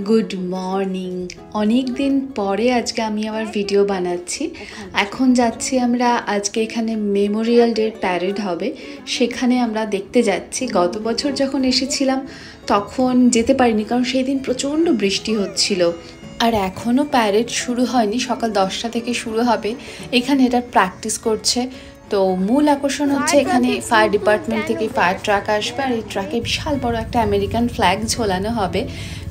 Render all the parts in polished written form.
Good morning. অনেক দিন পরে আজকে আমি আবার ভিডিও বানাচ্ছি। এখন যাচ্ছি আমরা, আজকে এখানে মেমোরিয়াল ডে প্যারেড হবে, সেখানে আমরা দেখতে যাচ্ছি। গত বছর যখন এসেছিলাম তখন যেতে পারিনি, কারণ সেই দিন প্রচণ্ড বৃষ্টি হচ্ছিল। আর এখনও প্যারেড শুরু হয়নি, সকাল 10টা থেকে শুরু হবে। এখানে এটা প্র্যাকটিস করছে। তো মূল আকর্ষণ হচ্ছে এখানে ফায়ার ডিপার্টমেন্ট থেকে ফায়ার ট্রাক আসবে, আর এই ট্রাকে বিশাল বড় একটা আমেরিকান ফ্ল্যাগ ঝোলানো হবে।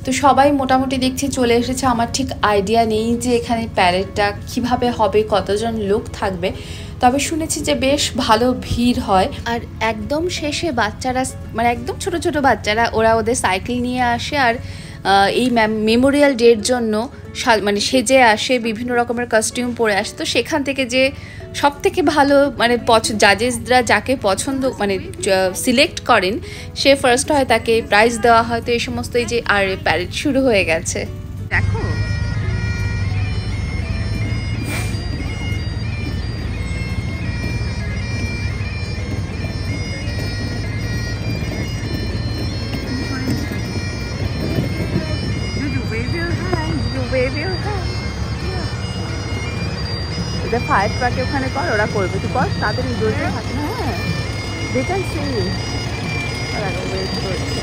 তো সবাই মোটামুটি দেখছি চলে এসেছে। আমার ঠিক আইডিয়া নেই যে এখানে প্যারেডটা কিভাবে হবে, কতজন লোক থাকবে, তবে শুনেছি যে বেশ ভালো ভিড় হয়। আর একদম শেষে বাচ্চারা, মানে একদম ছোট ছোট বাচ্চারা, ওরা ওদের সাইকেল নিয়ে আসে আর এই মেমোরিয়াল ডের জন্য মানে সেজে আসে, বিভিন্ন রকমের কস্টিউম পরে আসে। তো সেখান থেকে যে সব থেকে ভালো মানে জাজেসরা যাকে পছন্দ মানে সিলেক্ট করেন, সে ফার্স্ট হয়, তাকে প্রাইজ দেওয়া হয়। তো এই সমস্ত এই যে আর প্যারেড শুরু হয়ে গেছে, দেখো। ফায়ার ট্রাকে ওখানে কর, ওরা করবে, তুই কর তাদের দৌড়ে থাকে না। হ্যাঁ দেখাচ্ছি, ওয়েট করছে।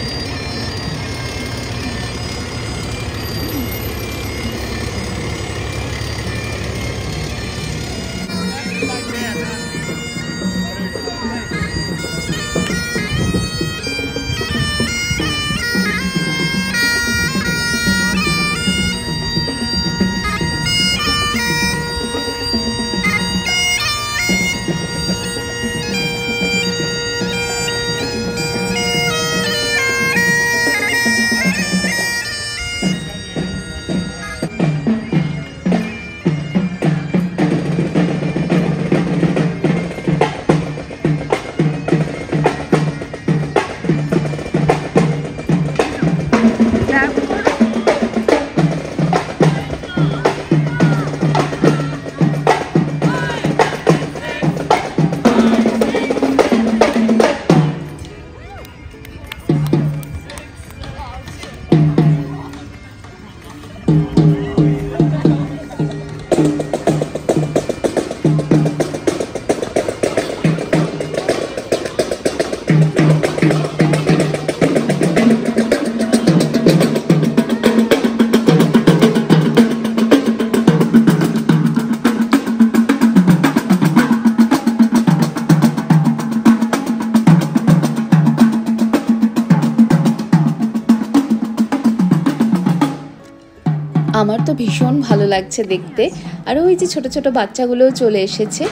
আমার তো ভীষণ ভালো লাগছে দেখতে। আর ওই যে ছোট ছোট বাচ্চাগুলোও চলে এসেছে।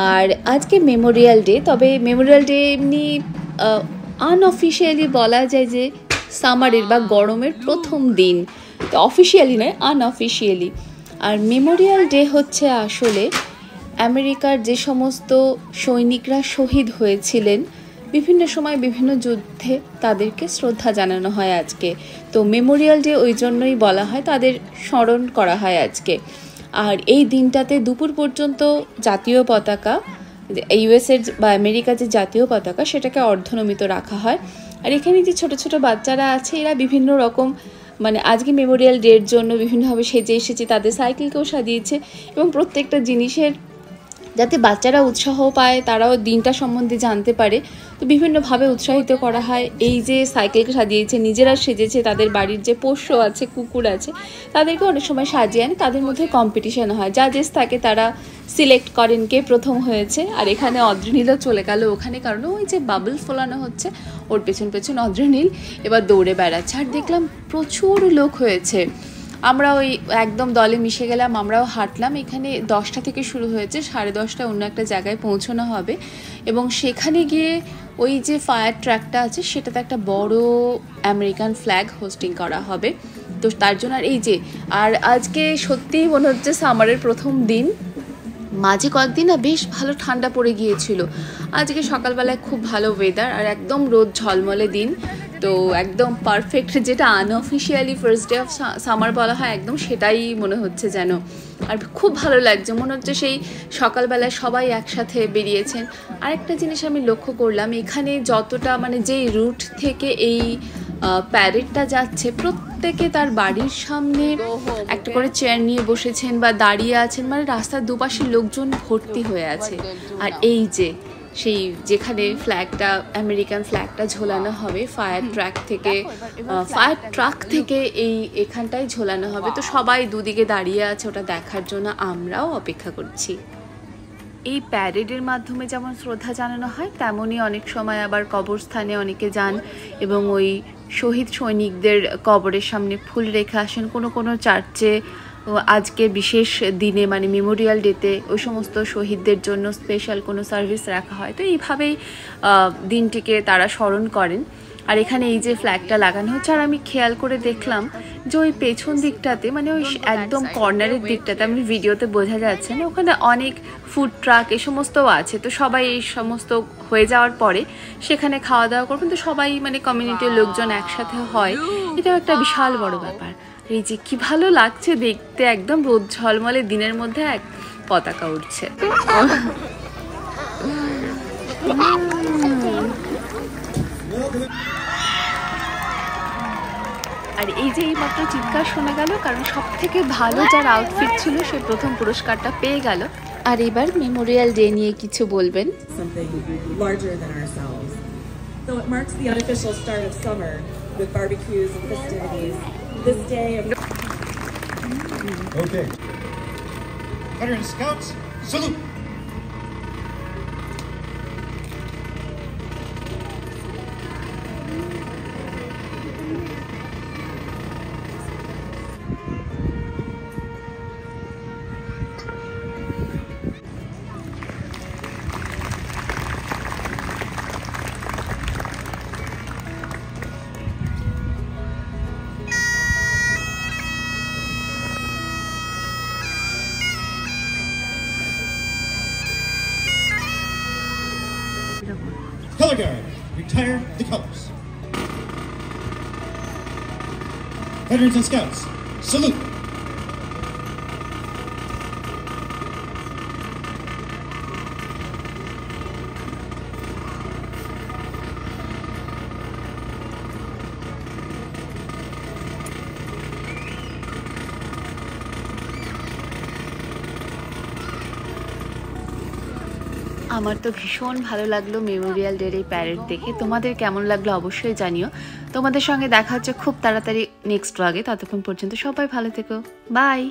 আর আজকে মেমোরিয়াল ডে, তবে মেমোরিয়াল ডে এমনি আনঅফিসিয়ালি বলা যায় যে সামারের বা গরমের প্রথম দিন, তো অফিসিয়ালি নয়, আনঅফিসিয়ালি। আর মেমোরিয়াল ডে হচ্ছে আসলে আমেরিকার যে সমস্ত সৈনিকরা শহীদ হয়েছিলেন বিভিন্ন সময় বিভিন্ন যুদ্ধে, তাদেরকে শ্রদ্ধা জানানো হয় আজকে। তো মেমোরিয়াল ডে ওই জন্যই বলা হয়, তাদের স্মরণ করা হয় আজকে। আর এই দিনটাতে দুপুর পর্যন্ত জাতীয় পতাকা, ইউএসের বা আমেরিকার যে জাতীয় পতাকা, সেটাকে অর্ধনমিত রাখা হয়। আর এখানে যে ছোট ছোট বাচ্চারা আছে, এরা বিভিন্ন রকম মানে আজকে মেমোরিয়াল ডের জন্য বিভিন্নভাবে সেজে এসেছে, তাদের সাইকেলকেও সাজিয়েছে। এবং প্রত্যেকটা জিনিসের যাতে বাচ্চারা উৎসাহ পায়, তারাও দিনটা সম্বন্ধে জানতে পারে, তো বিভিন্নভাবে উৎসাহিত করা হয়। এই যে সাইকেলকে সাজিয়েছে, নিজেরা সেজেছে, তাদের বাড়ির যে পোষ্য আছে, কুকুর আছে, তাদেরকে অনেক সময় সাজিয়ে আনে, তাদের মধ্যে কম্পিটিশন হয়, জাজেস থাকে, তারা সিলেক্ট করেন কে প্রথম হয়েছে। আর এখানে অদ্রিনীলও চলে গেল ওখানে, কারণ ওই যে বাবল ফোলানো হচ্ছে, ওর পেছন পেছন অদ্রিনীল এবার দৌড়ে বেড়াচ্ছে। আর দেখলাম প্রচুর লোক হয়েছে, আমরা ওই একদম দলে মিশে গেলাম, আমরাও হাঁটলাম। এখানে 10টা থেকে শুরু হয়েছে, 10:30 অন্য একটা জায়গায় পৌঁছানো হবে। এবং সেখানে গিয়ে ওই যে ফায়ার ট্র্যাকটা আছে, সেটাতে একটা বড় আমেরিকান ফ্ল্যাগ হোস্টিং করা হবে। তো তার জন্য আর এই যে, আর আজকে সত্যিই মনে হচ্ছে সামারের প্রথম দিন। মাঝে কয়েকদিন না বেশ ভালো ঠান্ডা পড়ে গিয়েছিল, আজকে সকালবেলায় খুব ভালো ওয়েদার, আর একদম রোদ ঝলমলে দিন। তো একদম পারফেক্ট, যেটা unofficially first day of summer বলা হয়, একদম সেটাই মনে হচ্ছে যেন। আর খুব ভালো লাগছে, মনে হচ্ছে সেই সকালবেলায় সবাই একসাথে বেরিয়েছেন। আরেকটা জিনিস আমি লক্ষ্য করলাম, এখানে যতটা মানে যেই রুট থেকে এই প্যারেডটা যাচ্ছে, প্রত্যেকে তার বাড়ির সামনে একটা করে চেয়ার নিয়ে বসেছেন বা দাঁড়িয়ে আছেন, মানে রাস্তার দুপাশে লোকজন ভর্তি হয়ে আছে। আর এই যে সেই যেখানে ফ্ল্যাগটা, আমেরিকান ফ্ল্যাগটা ঝোলানো হবে ফায়ার ট্রাক থেকে এখানটায় ঝোলানো হবে। তো সবাই দুদিকে দাঁড়িয়ে আছে ওটা দেখার জন্য, আমরাও অপেক্ষা করছি। এই প্যারেডের মাধ্যমে যেমন শ্রদ্ধা জানানো হয়, তেমনই অনেক সময় আবার কবরস্থানে অনেকে যান এবং ওই শহীদ সৈনিকদের কবরের সামনে ফুল রেখে আসেন। কোনো কোনো চার্চে আজকে বিশেষ দিনে মানে মেমোরিয়াল ডেতে ওই সমস্ত শহীদদের জন্য স্পেশাল কোনো সার্ভিস রাখা হয়। তো এইভাবেই দিনটিকে তারা স্মরণ করেন। আর এখানে এই যে ফ্ল্যাগটা লাগানো হচ্ছে, আর আমি খেয়াল করে দেখলাম যে ওই পেছন দিকটাতে, মানে ওই একদম কর্নারের দিকটাতে, আমি ভিডিওতে বোঝা যাচ্ছে না, ওখানে অনেক ফুড ট্রাক এ সমস্তও আছে। তো সবাই এই সমস্ত হয়ে যাওয়ার পরে সেখানে খাওয়া দাওয়া করবেন। তো সবাই মানে কমিউনিটির লোকজন একসাথে হয়, এটাও একটা বিশাল বড় ব্যাপার। এই যে কি ভালো লাগছে দেখতে, একদম রোদ ঝলমলে দিনের মধ্যে এক পতাকা উঠছে। আর এই যে এই মাত্র চিৎকার শোনা গেল, কারণ সব থেকে ভালো যার আউটফিট ছিল সে প্রথম পুরস্কারটা পেয়ে গেল। আর এবার মেমোরিয়াল ডে নিয়ে কিছু বলবেন। So it marks the unofficial start of summer with barbecues and festivities. This day of Okay. Veteran Scouts, salute. Color Guard, retire the colors. Veterans and Scouts, salute. আমার তো ভীষণ ভালো লাগলো মেমোরিয়াল ডের এই প্যারেড দেখে। তোমাদের কেমন লাগলো অবশ্যই জানিও। তোমাদের সঙ্গে দেখা হচ্ছে খুব তাড়াতাড়ি নেক্সট ব্লগে। ততক্ষণ পর্যন্ত সবাই ভালো থেকো, বাই।